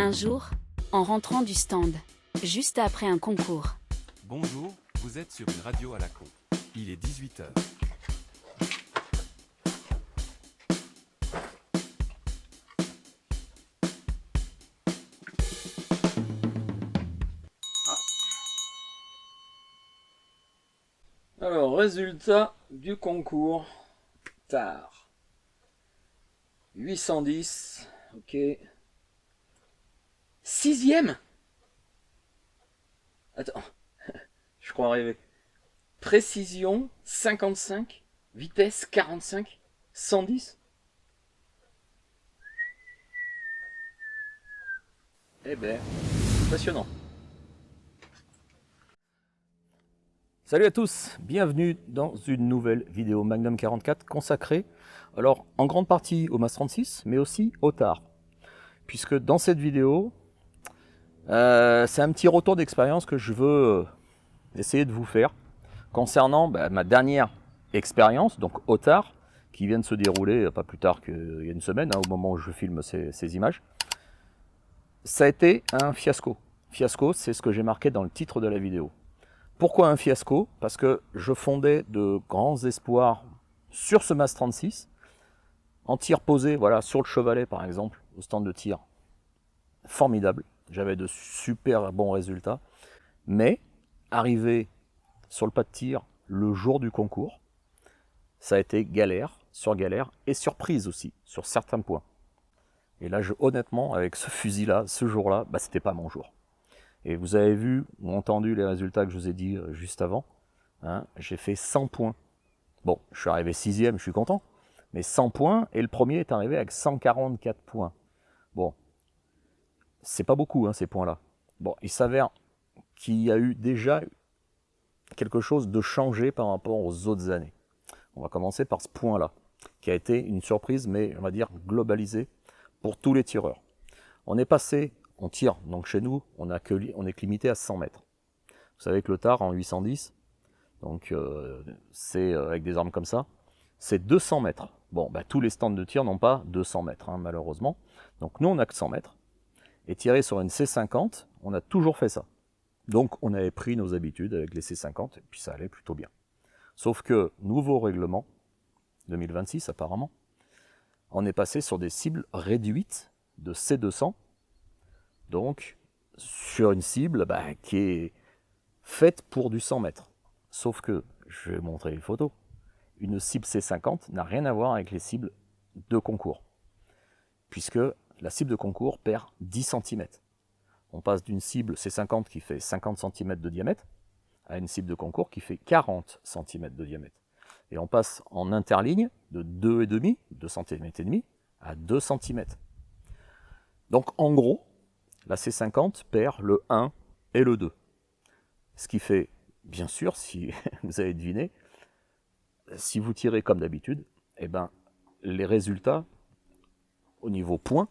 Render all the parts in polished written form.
Un jour, en rentrant du stand, juste après un concours. Bonjour, vous êtes sur une radio à la con. Il est 18h. Alors, résultat du concours. Tard. 810. Ok. Sixième. Attends. Je crois arriver. Précision 55. Vitesse 45. 110. Eh ben, impressionnant. Salut à tous, bienvenue dans une nouvelle vidéo Magnum 44 consacrée, alors en grande partie au MAS 36, mais aussi au tard. Puisque dans cette vidéo, c'est un petit retour d'expérience que je veux essayer de vous faire concernant ma dernière expérience, donc au tard, qui vient de se dérouler pas plus tard qu'il y a une semaine, au moment où je filme ces images. Ça a été un fiasco. Fiasco, c'est ce que j'ai marqué dans le titre de la vidéo. Pourquoi un fiasco? Parce que je fondais de grands espoirs sur ce MAS 36, en tir posé, voilà, sur le chevalet par exemple, au stand de tir. Formidable, j'avais de super bons résultats, mais arrivé sur le pas de tir le jour du concours, ça a été galère et surprise aussi, sur certains points. Et là, honnêtement, avec ce fusil-là, ce jour-là, c'était pas mon jour. Et vous avez vu ou entendu les résultats que je vous ai dit juste avant. Hein, j'ai fait 100 points. Bon, je suis arrivé 6e, je suis content. Mais 100 points, et le premier est arrivé avec 144 points. Bon, c'est pas beaucoup, hein, ces points-là. Bon, il s'avère qu'il y a eu déjà quelque chose de changé par rapport aux autres années. On va commencer par ce point-là, qui a été une surprise, mais on va dire globalisée pour tous les tireurs. On est passé... On tire, donc chez nous, on est limité à 100 mètres. Vous savez que le tard en 810, donc c'est avec des armes comme ça, c'est 200 mètres. Bon, tous les stands de tir n'ont pas 200 mètres, hein, malheureusement. Donc nous, on n'a que 100 mètres. Et tirer sur une C50, on a toujours fait ça. Donc on avait pris nos habitudes avec les C50, et puis ça allait plutôt bien. Sauf que, nouveau règlement, 2026 apparemment, on est passé sur des cibles réduites de C200, donc sur une cible qui est faite pour du 100 mètres. Sauf que, je vais montrer les photos, une cible C50 n'a rien à voir avec les cibles de concours. Puisque la cible de concours perd 10 cm. On passe d'une cible C50 qui fait 50 cm de diamètre à une cible de concours qui fait 40 cm de diamètre. Et on passe en interligne de 2,5 cm à 2 cm. Donc en gros, la C50 perd le 1 et le 2. Ce qui fait, bien sûr, si vous avez deviné, si vous tirez comme d'habitude, les résultats au niveau points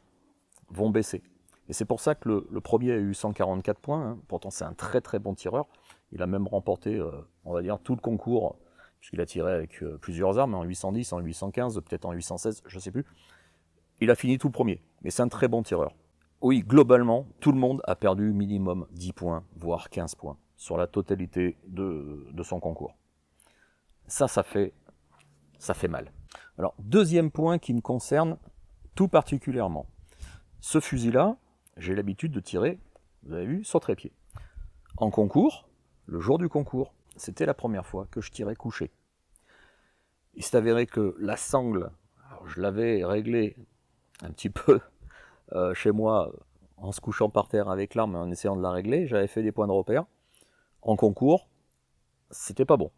vont baisser. Et c'est pour ça que le premier a eu 144 points, hein. Pourtant c'est un très très bon tireur. Il a même remporté, on va dire, tout le concours, puisqu'il a tiré avec plusieurs armes, en 810, en 815, peut-être en 816, je ne sais plus. Il a fini tout premier, mais c'est un très bon tireur. Oui, globalement, tout le monde a perdu minimum 10 points, voire 15 points, sur la totalité de son concours. Ça fait mal. Alors, deuxième point qui me concerne tout particulièrement. Ce fusil-là, j'ai l'habitude de tirer, vous avez vu, sur trépied. En concours, le jour du concours, c'était la première fois que je tirais couché. Il s'est avéré que la sangle, alors je l'avais réglée un petit peu chez moi, en se couchant par terre avec l'arme et en essayant de la régler, j'avais fait des points de repère. En concours, c'était pas bon.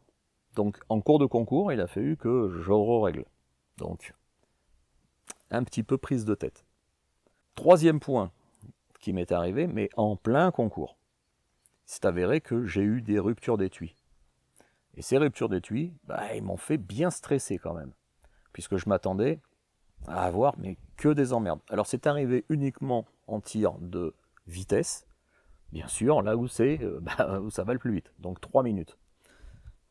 Donc en cours de concours, il a fallu que je règle. Donc, un petit peu prise de tête. Troisième point qui m'est arrivé, mais en plein concours. C'est avéré que j'ai eu des ruptures d'étui. Et ces ruptures d'étui, ils m'ont fait bien stresser quand même. Puisque je m'attendais à avoir que des emmerdes. Alors c'est arrivé uniquement en tir de vitesse, bien sûr, là où où ça va le plus vite, donc 3 minutes.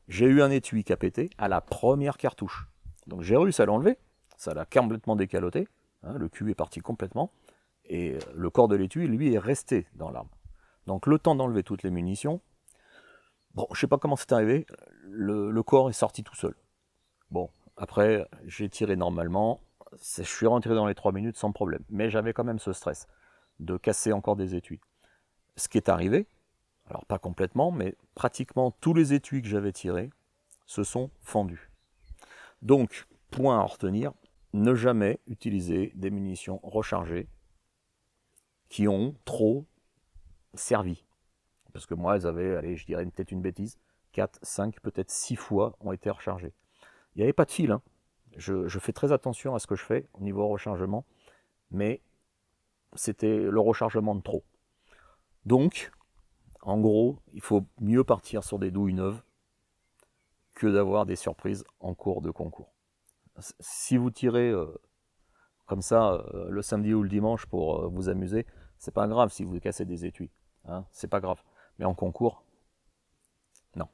J'ai eu un étui qui a pété à la première cartouche. Donc j'ai réussi à l'enlever, ça l'a complètement décaloté, hein, le cul est parti complètement, Et le corps de l'étui, lui, est resté dans l'arme. Donc le temps d'enlever toutes les munitions, bon, je sais pas comment c'est arrivé, le corps est sorti tout seul. Bon, après, j'ai tiré normalement, je suis rentré dans les 3 minutes sans problème. Mais j'avais quand même ce stress de casser encore des étuis. Ce qui est arrivé, alors pas complètement, mais pratiquement tous les étuis que j'avais tirés se sont fendus. Donc, point à retenir, ne jamais utiliser des munitions rechargées qui ont trop servi. Parce que moi, elles avaient, allez, je dirais peut-être une bêtise, 4, 5, peut-être 6 fois ont été rechargées. Il n'y avait pas de fil, hein. Je fais très attention à ce que je fais au niveau rechargement, mais c'était le rechargement de trop. Donc, en gros, il faut mieux partir sur des douilles neuves que d'avoir des surprises en cours de concours. Si vous tirez comme ça le samedi ou le dimanche pour vous amuser, c'est pas grave si vous cassez des étuis, hein, c'est pas grave. Mais en concours, non.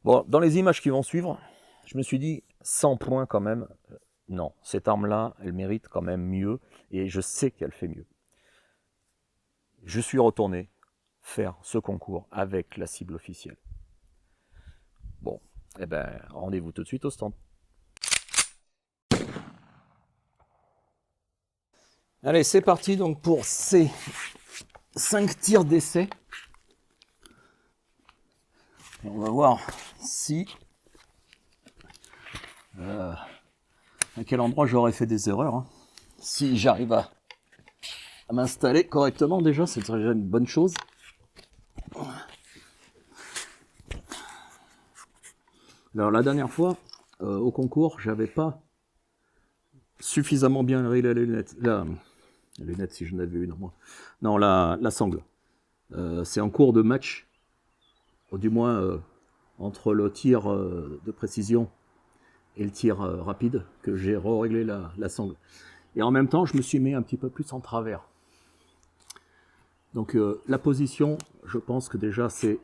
Bon, dans les images qui vont suivre, je me suis dit 100 points quand même. Non, cette arme-là, elle mérite quand même mieux, et je sais qu'elle fait mieux. Je suis retourné faire ce concours avec la cible officielle. Bon, eh ben, rendez-vous tout de suite au stand. Allez, c'est parti donc pour ces 5 tirs d'essai. Et on va voir si à quel endroit j'aurais fait des erreurs. Hein. Si j'arrive à m'installer correctement déjà, c'est déjà une bonne chose. Alors la dernière fois, au concours, j'avais pas suffisamment bien réglé la lunette. La lunette, si je n'avais une, moi. Non, la sangle. C'est en cours de match, ou du moins entre le tir de précision et le tir rapide, que j'ai réglé la sangle. Et en même temps, je me suis mis un petit peu plus en travers. Donc la position, je pense que déjà c'est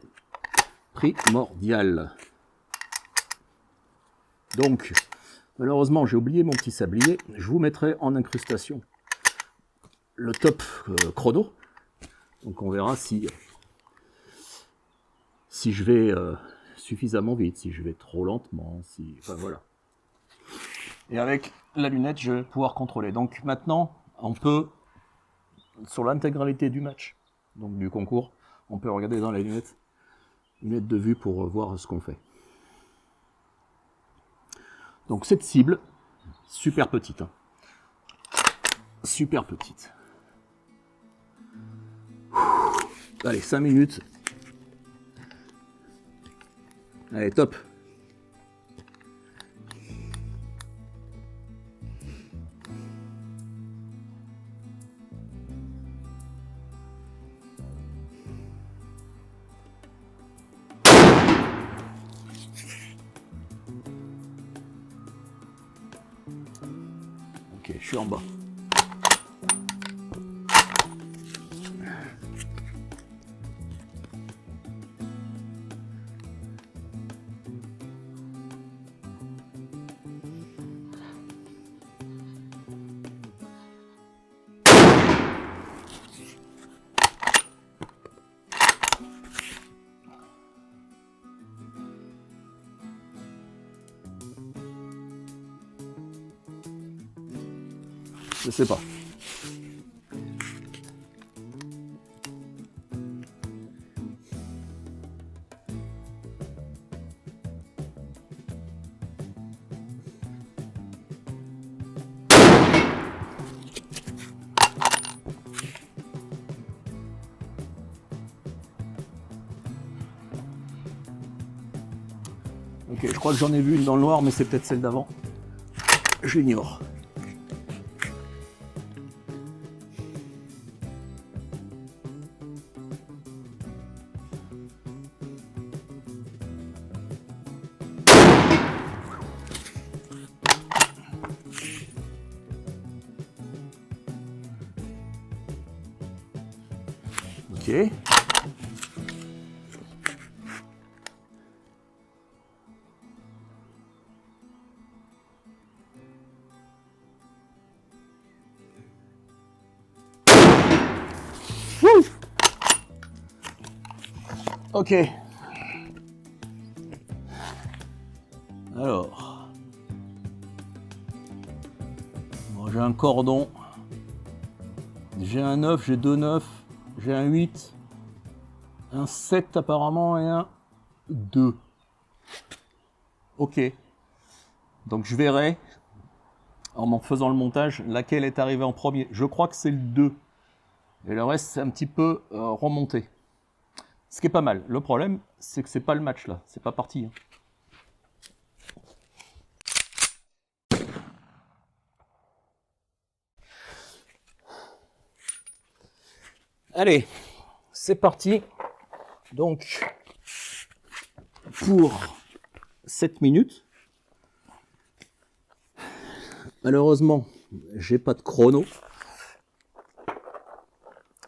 primordial. Donc, malheureusement, j'ai oublié mon petit sablier. Je vous mettrai en incrustation le top chrono. Donc on verra si je vais suffisamment vite, si je vais trop lentement, si... Enfin voilà. Et avec la lunette, je vais pouvoir contrôler. Donc maintenant, on peut, sur l'intégralité du match, donc du concours, on peut regarder dans la lunette de vue pour voir ce qu'on fait. Donc cette cible, super petite. Hein. Super petite. Allez, 5 minutes. Allez, top. Ok, je suis en bas. Je sais pas. Ok, je crois que j'en ai vu une dans le noir, mais c'est peut-être celle d'avant. J'ignore. Ok. Ok. Alors. Bon, j'ai un cordon. J'ai un 9, j'ai 2 9, j'ai un 8, un 7 apparemment et un 2. Ok. Donc je verrai, en faisant le montage, laquelle est arrivée en premier. Je crois que c'est le 2. Et le reste, c'est un petit peu remonté. Ce qui est pas mal. Le problème, c'est que c'est pas le match là. C'est pas parti. Hein. Allez, c'est parti. Donc, pour 7 minutes. Malheureusement, j'ai pas de chrono.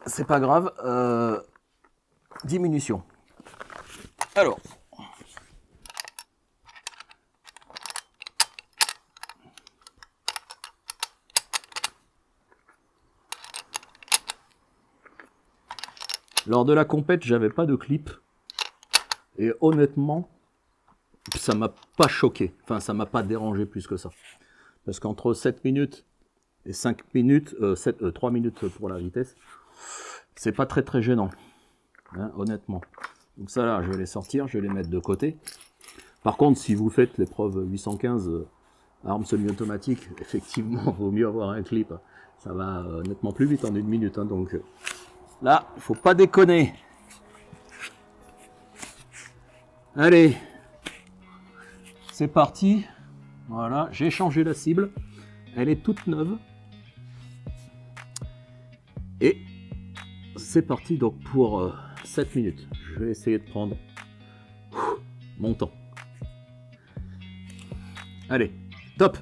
C'est pas grave. Diminution. Alors. Lors de la compète, j'avais pas de clip. Et honnêtement, ça m'a pas choqué. Enfin, ça m'a pas dérangé plus que ça. Parce qu'entre 7 minutes et 5 minutes, 3 minutes pour la vitesse, c'est pas très très gênant. Hein, honnêtement. Donc ça là, je vais les sortir, je vais les mettre de côté. Par contre, si vous faites l'épreuve 815 armes semi-automatiques, effectivement, vaut mieux avoir un clip. Ça va nettement plus vite en 1 minute. Hein, donc là, faut pas déconner. Allez, c'est parti. Voilà, j'ai changé la cible. Elle est toute neuve. Et c'est parti donc pour 7 minutes. Je vais essayer de prendre mon temps. Allez, top!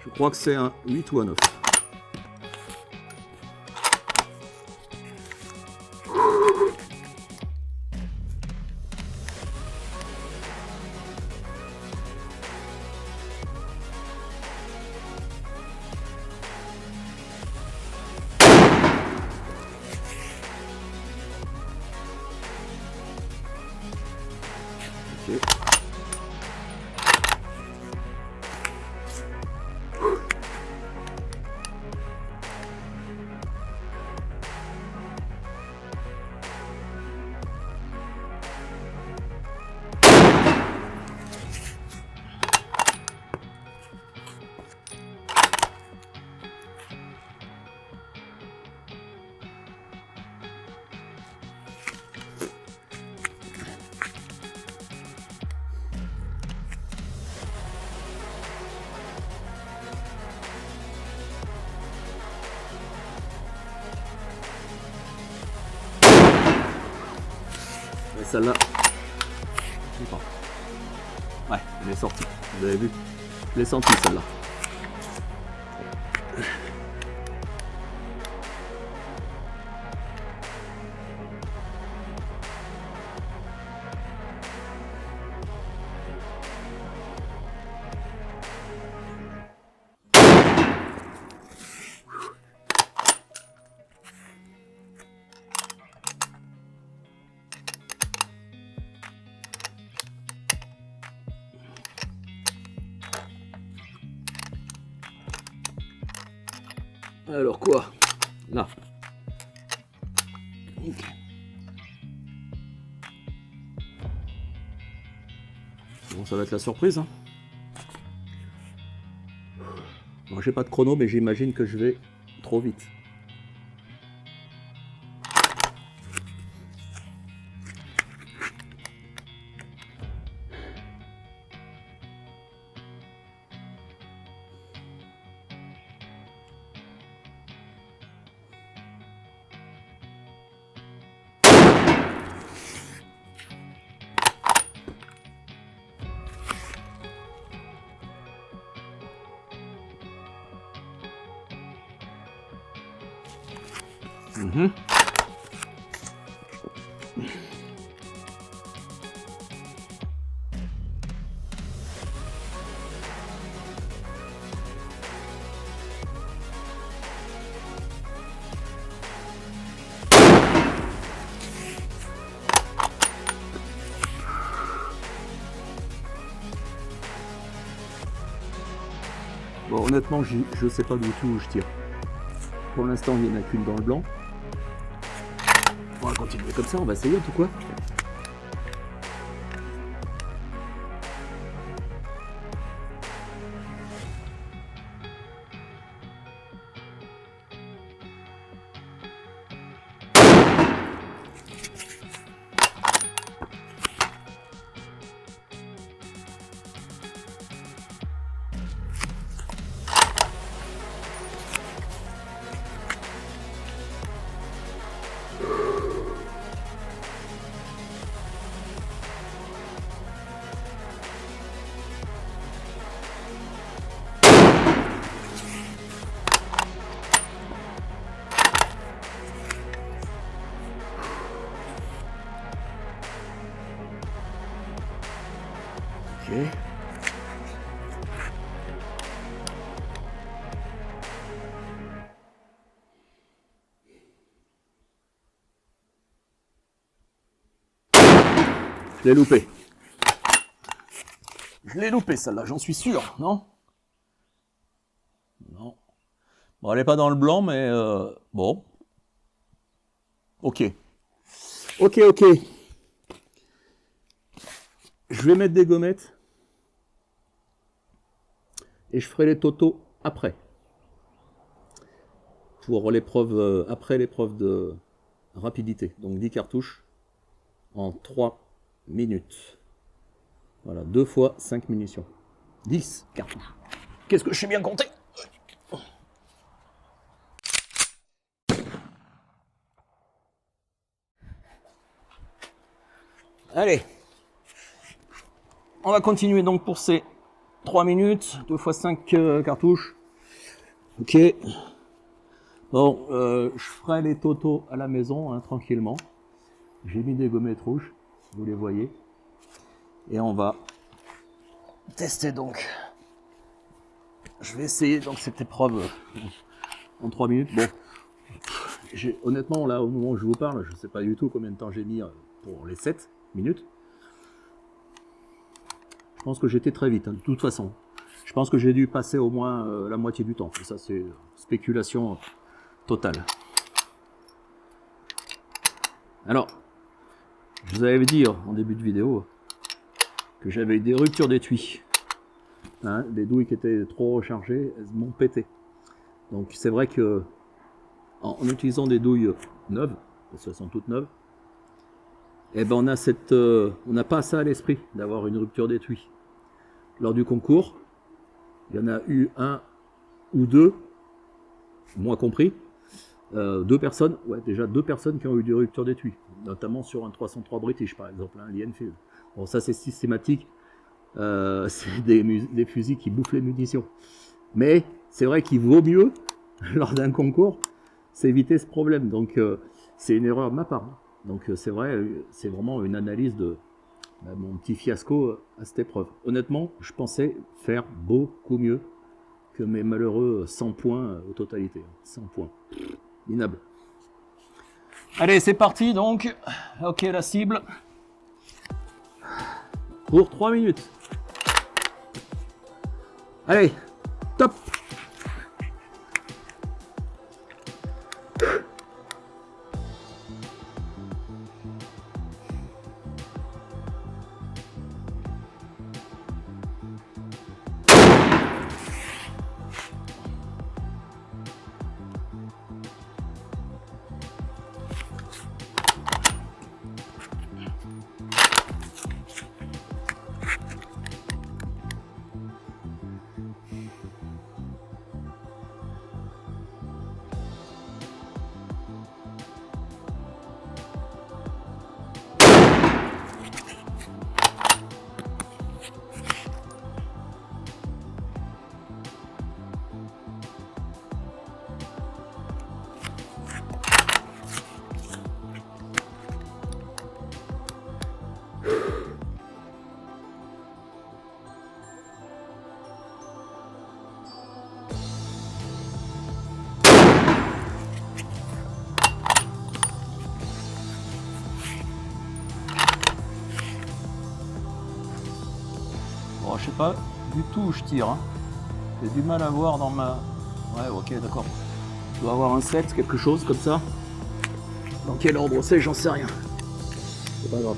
Je crois que c'est un 8 ou un 9. Ok. Et celle-là, je sais pas. Ouais, elle est sortie. Vous avez vu? Je l'ai sentie celle-là. Alors quoi? Là. Ok. Bon, ça va être la surprise. Hein. Bon, j'ai pas de chrono, mais j'imagine que je vais trop vite. Mhm. Bon, honnêtement, je sais pas du tout où je tire. Pour l'instant, il n'y en a qu'une dans le blanc. On va continuer comme ça, on va essayer en tout cas. Ok. Je l'ai loupé. Je l'ai loupé celle-là, j'en suis sûr, non? Non. Bon, elle n'est pas dans le blanc, mais bon. Ok. Ok. Je vais mettre des gommettes. Et je ferai les totaux après. Pour l'épreuve, après l'épreuve de rapidité. Donc 10 cartouches en 3 minutes. Voilà, 2 fois 5 munitions. 10 cartouches. Qu'est-ce que je sais bien compter? Allez. On va continuer donc pour ces 3 minutes. 2 fois 5 cartouches. Ok. Bon, je ferai les totaux à la maison, hein, tranquillement. J'ai mis des gommettes rouges, vous les voyez. Et on va tester donc. Je vais essayer donc cette épreuve en 3 minutes. Bon, honnêtement, là, au moment où je vous parle, je ne sais pas du tout combien de temps j'ai mis pour les 7 minutes. Je pense que j'étais très vite, hein, de toute façon. Je pense que j'ai dû passer au moins la moitié du temps. Ça, c'est spéculation totale. Alors, je vous avais dit en début de vidéo que j'avais eu des ruptures d'étui. Hein, des douilles qui étaient trop rechargées, elles m'ont pété. Donc c'est vrai que en utilisant des douilles neuves, parce qu'elles sont toutes neuves, eh ben on n'a pas ça à l'esprit d'avoir une rupture d'étui. Lors du concours, il y en a eu un ou deux, moi compris, deux personnes qui ont eu des ruptures d'étui, notamment sur un 303 British par exemple, hein, l'Enfield. Bon, ça c'est systématique, c'est des fusils qui bouffent les munitions. Mais c'est vrai qu'il vaut mieux, lors d'un concours, s'éviter ce problème. Donc c'est une erreur de ma part. Donc c'est vrai, c'est vraiment une analyse de mon petit fiasco à cette épreuve. Honnêtement, je pensais faire beaucoup mieux que mes malheureux 100 points aux totalités. 100 points. Minable. Allez, c'est parti donc. Ok, la cible. Pour 3 minutes. Allez, top. Alors je sais pas du tout où je tire. Hein. J'ai du mal à voir dans ma... Ouais, ok, d'accord. Je dois avoir un 7, quelque chose comme ça. Dans quel ordre c'est, j'en sais rien. C'est pas grave.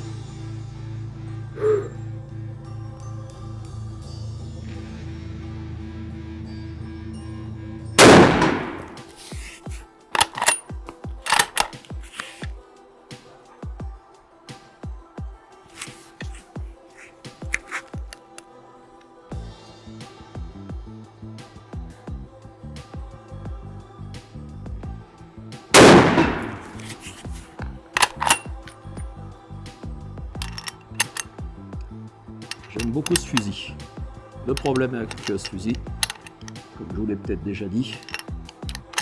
J'aime beaucoup ce fusil. Le problème avec ce fusil, comme je vous l'ai peut-être déjà dit,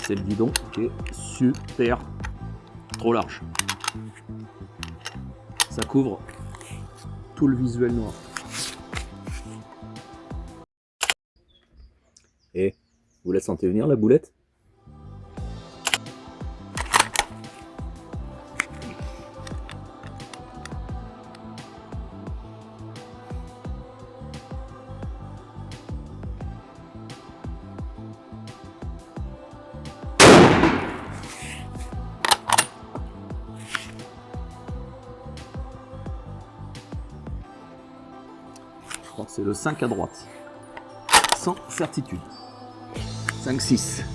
c'est le guidon qui est super trop large. Ça couvre tout le visuel noir. Et vous la sentez venir la boulette? Je crois que c'est le 5 à droite. Sans certitude. 5-6.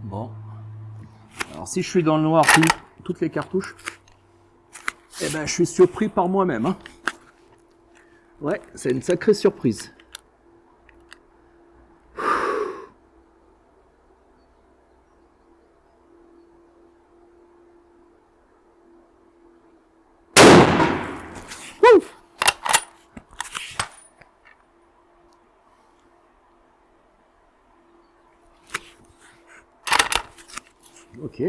Bon. Alors si je suis dans le noir toutes les cartouches, eh ben je suis surpris par moi-même. Hein. Ouais, c'est une sacrée surprise. Ouf. Ok.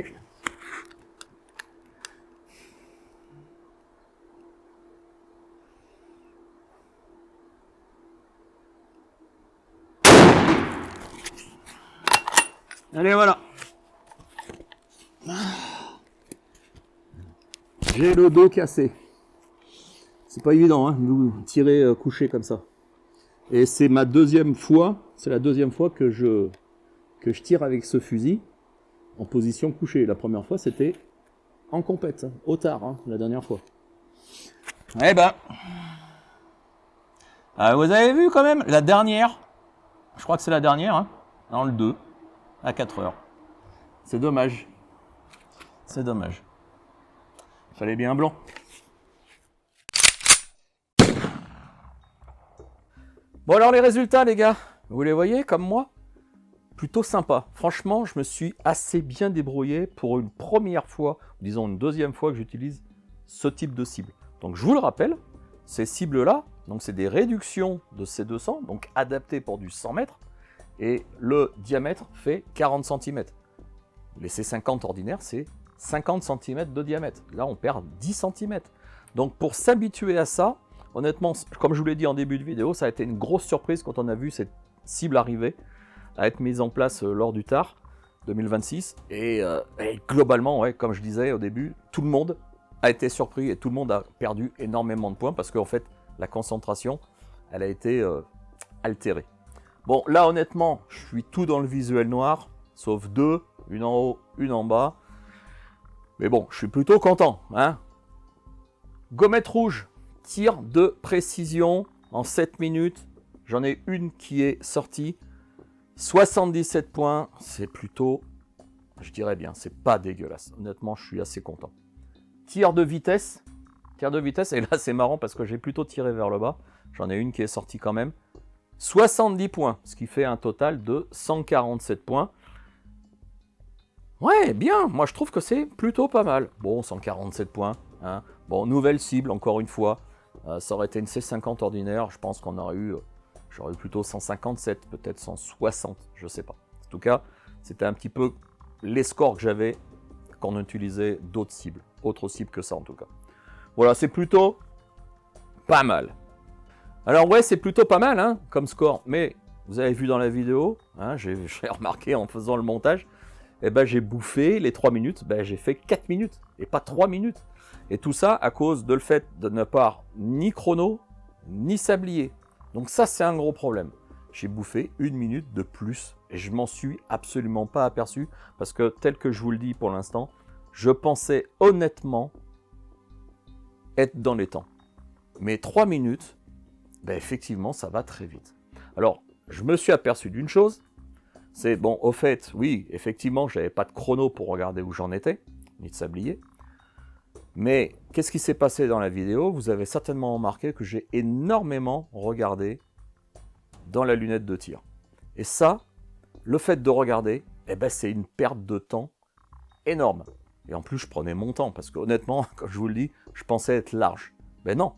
Allez, voilà. J'ai le dos cassé. C'est pas évident, hein, de tirer couché comme ça. Et c'est ma deuxième fois, c'est la deuxième fois que je tire avec ce fusil en position couchée. La première fois, c'était en compète, au tard, hein, la dernière fois. Eh ben, vous avez vu quand même, la dernière, je crois que c'est la dernière, hein, dans le 2, à 4 heures. C'est dommage. C'est dommage. Il fallait bien un blanc. Bon alors les résultats les gars, vous les voyez comme moi? Plutôt sympa. Franchement, je me suis assez bien débrouillé pour une première fois, disons une deuxième fois que j'utilise ce type de cible. Donc je vous le rappelle, ces cibles-là, donc c'est des réductions de C200, donc adaptées pour du 100 mètres, et le diamètre fait 40 cm. Les C50 ordinaires, c'est 50 cm de diamètre. Là, on perd 10 cm. Donc pour s'habituer à ça, honnêtement, comme je vous l'ai dit en début de vidéo, ça a été une grosse surprise quand on a vu cette cible arriver à être mise en place lors du TAR 2026. Et globalement, ouais, comme je disais au début, tout le monde a été surpris et tout le monde a perdu énormément de points parce qu'en fait, la concentration, elle a été altérée. Bon, là, honnêtement, je suis tout dans le visuel noir, sauf deux, une en haut, une en bas. Mais bon, je suis plutôt content. Hein. Gommette rouge, tir de précision en 7 minutes. J'en ai une qui est sortie. 77 points, c'est plutôt, je dirais bien, c'est pas dégueulasse. Honnêtement, je suis assez content. Tir de vitesse, et là c'est marrant parce que j'ai plutôt tiré vers le bas. J'en ai une qui est sortie quand même. 70 points, ce qui fait un total de 147 points. Ouais, bien, moi je trouve que c'est plutôt pas mal. Bon, 147 points. Hein. Bon, nouvelle cible, encore une fois. Ça aurait été une C50 ordinaire, je pense qu'on aurait eu, j'aurais eu plutôt 157, peut-être 160, je sais pas. En tout cas, c'était un petit peu les scores que j'avais quand on utilisait d'autres cibles, autres cibles que ça en tout cas. Voilà, c'est plutôt pas mal. Alors ouais, c'est plutôt pas mal hein, comme score, mais vous avez vu dans la vidéo, hein, j'ai remarqué en faisant le montage, eh ben, j'ai bouffé les 3 minutes, ben, j'ai fait 4 minutes et pas 3 minutes. Et tout ça à cause de le fait de ne pas ni chrono, ni sablier. Donc ça, c'est un gros problème. J'ai bouffé 1 minute de plus et je m'en suis absolument pas aperçu parce que tel que je vous le dis pour l'instant, je pensais honnêtement être dans les temps. Mais 3 minutes, ben effectivement, ça va très vite. Alors, je me suis aperçu d'une chose, c'est, bon, au fait, oui, effectivement, je n'avais pas de chrono pour regarder où j'en étais, ni de sablier. Mais qu'est-ce qui s'est passé dans la vidéo? Vous avez certainement remarqué que j'ai énormément regardé dans la lunette de tir. Et ça, le fait de regarder, eh ben, c'est une perte de temps énorme. Et en plus, je prenais mon temps, parce que honnêtement, comme je vous le dis, je pensais être large. Mais non,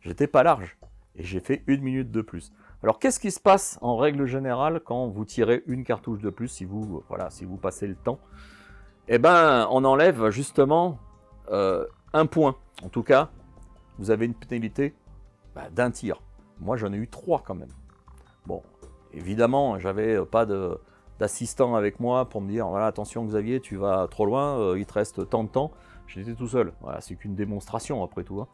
j'étais pas large. Et j'ai fait 1 minute de plus. Alors, qu'est-ce qui se passe en règle générale quand vous tirez une cartouche de plus, si vous, voilà, si vous passez le temps? Eh ben, on enlève justement 1 point. En tout cas, vous avez une pénalité d'1 tir. Moi, j'en ai eu 3 quand même. Bon, évidemment, j'avais pas d'assistant avec moi pour me dire, voilà, attention Xavier, tu vas trop loin, il te reste tant de temps. J'étais tout seul. Voilà, c'est qu'une démonstration après tout. Hein.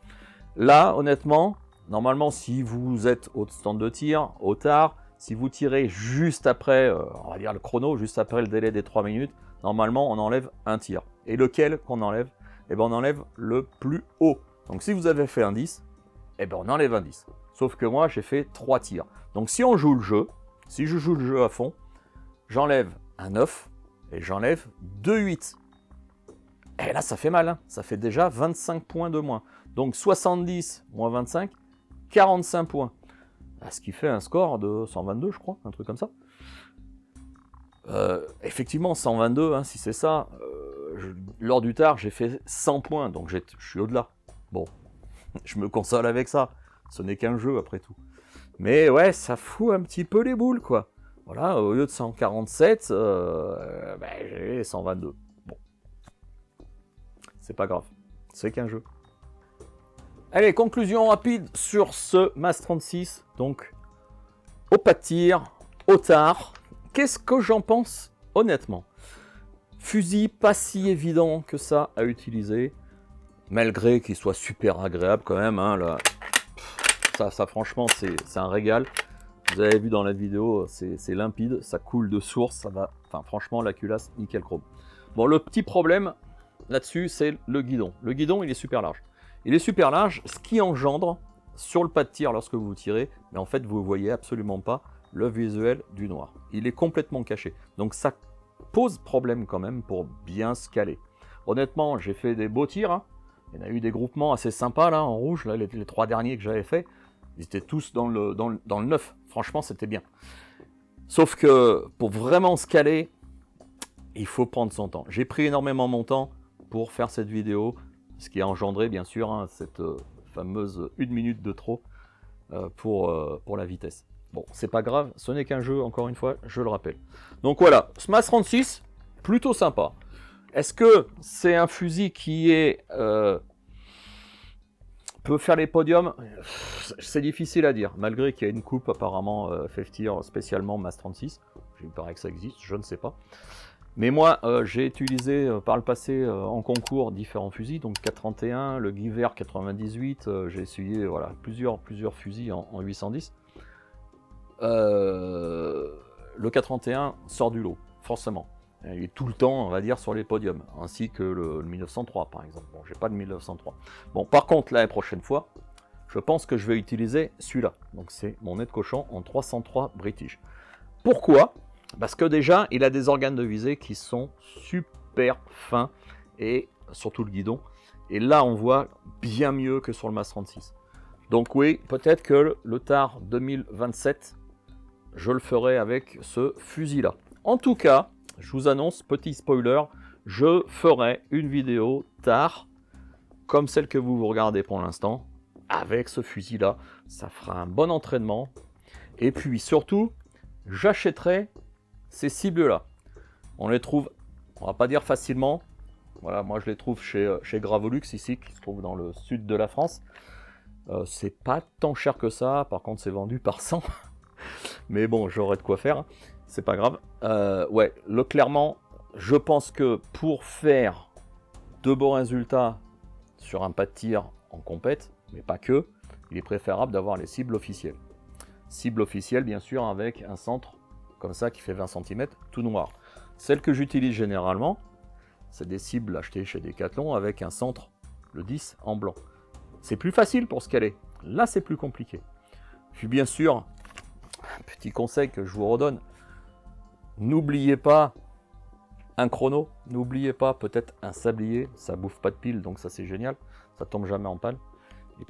Là, honnêtement, normalement, si vous êtes au stand de tir, au tard, si vous tirez juste après, on va dire le chrono, juste après le délai des 3 minutes, normalement, on enlève 1 tir. Et lequel qu'on enlève? Eh ben, on enlève le plus haut. Donc, si vous avez fait un 10, eh ben, on enlève un 10. Sauf que moi, j'ai fait 3 tirs. Donc, si on joue le jeu, si je joue le jeu à fond, j'enlève un 9 et j'enlève 2 8. Et là, ça fait mal. Hein. Ça fait déjà 25 points de moins. Donc, 70 moins 25, 45 points. Ce qui fait un score de 122, je crois, un truc comme ça. Effectivement, 122, hein, si c'est ça. Lors du tard, j'ai fait 100 points, donc je suis au-delà. Bon, je me console avec ça. Ce n'est qu'un jeu, après tout. Mais ouais, ça fout un petit peu les boules, quoi. Voilà, au lieu de 147, j'ai 122. Bon. C'est pas grave. C'est qu'un jeu. Allez, conclusion rapide sur ce MAS 36. Donc, au pas de tir, au tard. Qu'est-ce que j'en pense, honnêtement? Fusil pas si évident que ça à utiliser, malgré qu'il soit super agréable quand même. Hein, là. Ça franchement, c'est un régal. Vous avez vu dans la vidéo, c'est limpide, ça coule de source, ça va. Enfin, franchement, la culasse, nickel chrome. Bon, le petit problème là-dessus, c'est le guidon. Le guidon, il est super large. Il est super large, ce qui engendre sur le pas de tir lorsque vous tirez, mais en fait, vous ne voyez absolument pas le visuel du noir. Il est complètement caché. Donc, ça pose problème quand même pour bien se caler. Honnêtement, j'ai fait des beaux tirs. Hein. Il y en a eu des groupements assez sympas là, en rouge. Là, les 3 derniers que j'avais fait, ils étaient tous dans le 9. Franchement, c'était bien. Sauf que pour vraiment se caler, il faut prendre son temps. J'ai pris énormément mon temps pour faire cette vidéo, ce qui a engendré bien sûr hein, cette fameuse 1 minute de trop pour la vitesse. Bon, c'est pas grave, ce n'est qu'un jeu, encore une fois, je le rappelle. Donc voilà, ce MAS 36, plutôt sympa. Est-ce que c'est un fusil qui peut faire les podiums? C'est difficile à dire, malgré qu'il y a une coupe apparemment fait tir spécialement MAS 36. Il me paraît que ça existe, je ne sais pas. Mais moi, j'ai utilisé par le passé en concours différents fusils, donc 431, le Giver 98, j'ai essayé voilà, plusieurs fusils en 810. Le 431 sort du lot, forcément. Il est tout le temps, on va dire, sur les podiums, ainsi que le 1903 par exemple. Bon, j'ai pas de 1903. Bon, par contre, la prochaine fois, je pense que je vais utiliser celui-là. Donc c'est mon nez de cochon en 303 British. Pourquoi? Parce que déjà, il a des organes de visée qui sont super fins, et surtout le guidon. Et là, on voit bien mieux que sur le MAS 36. Donc oui, peut-être que le TAR 2027, je le ferai avec ce fusil-là. En tout cas, je vous annonce, petit spoiler, je ferai une vidéo tard, comme celle que vous regardez pour l'instant, avec ce fusil-là. Ça fera un bon entraînement. Et puis surtout, j'achèterai ces cibles-là. On les trouve, on va pas dire facilement. Voilà, moi je les trouve chez Gravolux ici, qui se trouve dans le sud de la France. C'est pas tant cher que ça, par contre c'est vendu par 100. Mais bon, j'aurai de quoi faire, hein. C'est pas grave. Ouais, clairement, je pense que pour faire de bons résultats sur un pas de tir en compète, mais pas que, il est préférable d'avoir les cibles officielles. Cible officielle, bien sûr, avec un centre comme ça qui fait 20 cm, tout noir. Celles que j'utilise généralement, c'est des cibles achetées chez Decathlon avec un centre, le 10, en blanc. C'est plus facile pour se caler. Là, c'est plus compliqué. Puis bien sûr, un petit conseil que je vous redonne, n'oubliez pas un chrono, n'oubliez pas peut-être un sablier, ça bouffe pas de pile, donc ça c'est génial, ça tombe jamais en panne. Et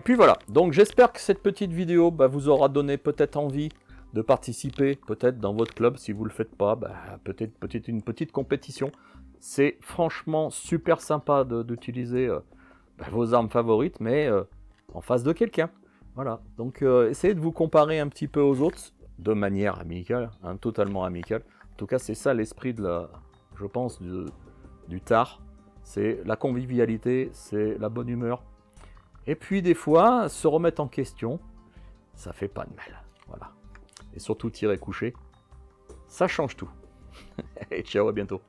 puis voilà. Donc j'espère que cette petite vidéo vous aura donné peut-être envie de participer, peut-être dans votre club. Si vous le faites pas, peut-être une petite compétition. C'est franchement super sympa d'utiliser vos armes favorites, mais en face de quelqu'un. Voilà. Donc essayez de vous comparer un petit peu aux autres de manière amicale, hein, totalement amicale. En tout cas, c'est ça l'esprit je pense, du tard. C'est la convivialité, c'est la bonne humeur. Et puis des fois, se remettre en question, ça fait pas de mal. Voilà. Et surtout tirer couché, ça change tout. Et ciao, à bientôt.